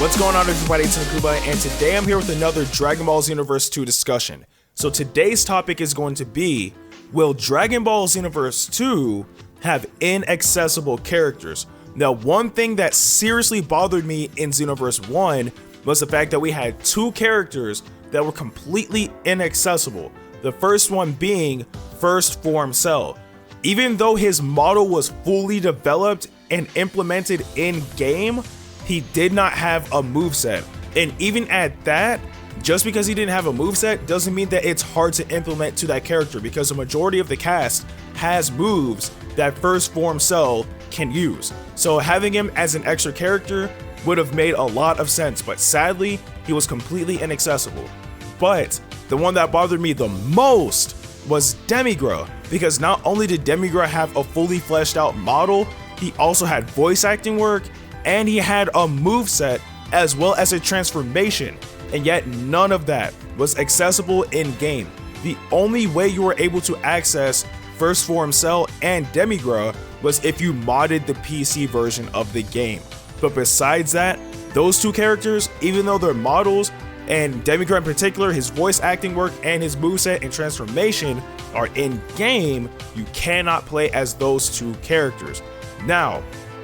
What's going on, everybody? It's Ndukauba, and today I'm here with another Dragon Ball Xenoverse 2 discussion. So today's topic is going to be, will Dragon Ball Xenoverse 2 have inaccessible characters? Now, one thing that seriously bothered me in Xenoverse 1 was the fact that we had two characters that were completely inaccessible. The first one being First Form Cell. Even though his model was fully developed and implemented in-game, he did not have a moveset. And even at that, just because he didn't have a moveset doesn't mean that it's hard to implement to that character, because the majority of the cast has moves that First Form Cell can use. So having him as an extra character would have made a lot of sense, but sadly, he was completely inaccessible. But the one that bothered me the most was Demigra, because not only did Demigra have a fully fleshed out model, he also had voice acting work, and he had a moveset as well as a transformation, and yet none of that was accessible in-game. The only way you were able to access First Form Cell and Demigra was if you modded the PC version of the game. But besides that, those two characters, even though they're models, and Demigra in particular, his voice acting work and his moveset and transformation are in-game, you cannot play as those two characters. Now,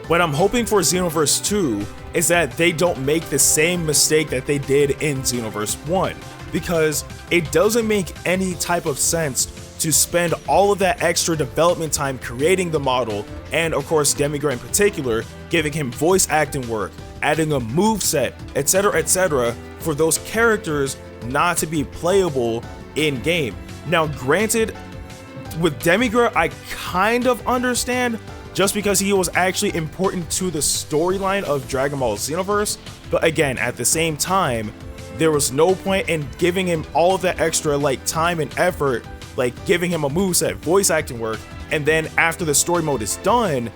what I'm hoping for Xenoverse 2 is that they don't make the same mistake that they did in Xenoverse 1, because it doesn't make any type of sense to spend all of that extra development time creating the model, and of course Demigra in particular, giving him voice acting work, adding a moveset, etc., for those characters not to be playable in-game. Now granted, with Demigra I kind of understand, just because he was actually important to the storyline of Dragon Ball Xenoverse, but again, at the same time, there was no point in giving him all of that extra time and effort, like giving him a moveset, voice acting work, and then after the story mode is done,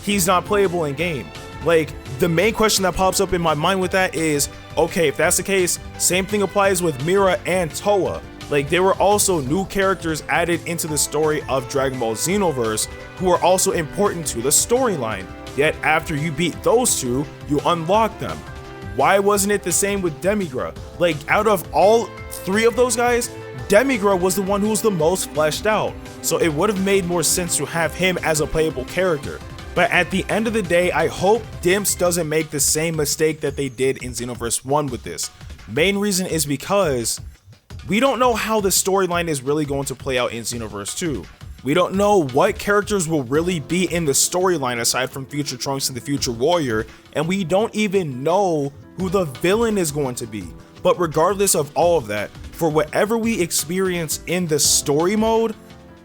he's not playable in game. Like, the main question that pops up in my mind with that is, okay, if that's the case, same thing applies with Mira and Toa. Like, there were also new characters added into the story of Dragon Ball Xenoverse who are also important to the storyline, yet after you beat those two, you unlock them. Why wasn't it the same with Demigra? Like, out of all three of those guys, Demigra was the one who was the most fleshed out, so it would have made more sense to have him as a playable character. But at the end of the day, I hope Dimps doesn't make the same mistake that they did in Xenoverse 1 with this. Main reason is because we don't know how the storyline is really going to play out in Xenoverse 2. We don't know what characters will really be in the storyline aside from Future Trunks and the Future Warrior, and we don't even know who the villain is going to be. But regardless of all of that, for whatever we experience in the story mode,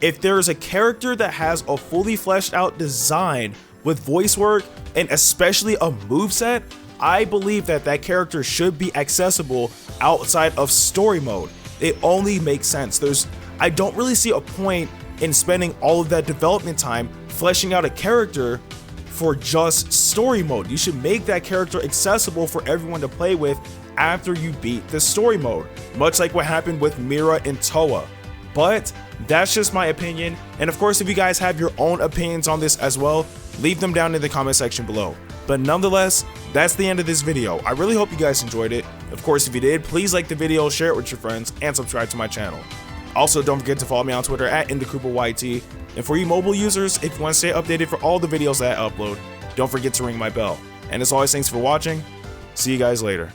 if there is a character that has a fully fleshed out design with voice work and especially a moveset, I believe that that character should be accessible outside of story mode. It only makes sense. I don't really see a point in spending all of that development time fleshing out a character for just story mode. You should make that character accessible for everyone to play with after you beat the story mode, much like what happened with Mira and Toa. But that's just my opinion, and of course if you guys have your own opinions on this as well, leave them down in the comment section below. But nonetheless, that's the end of this video. I really hope you guys enjoyed it. Of course, if you did, please like the video, share it with your friends, and subscribe to my channel. Also, don't forget to follow me on Twitter at NdukaubaYT. And for you mobile users, if you want to stay updated for all the videos that I upload, don't forget to ring my bell. And as always, thanks for watching. See you guys later.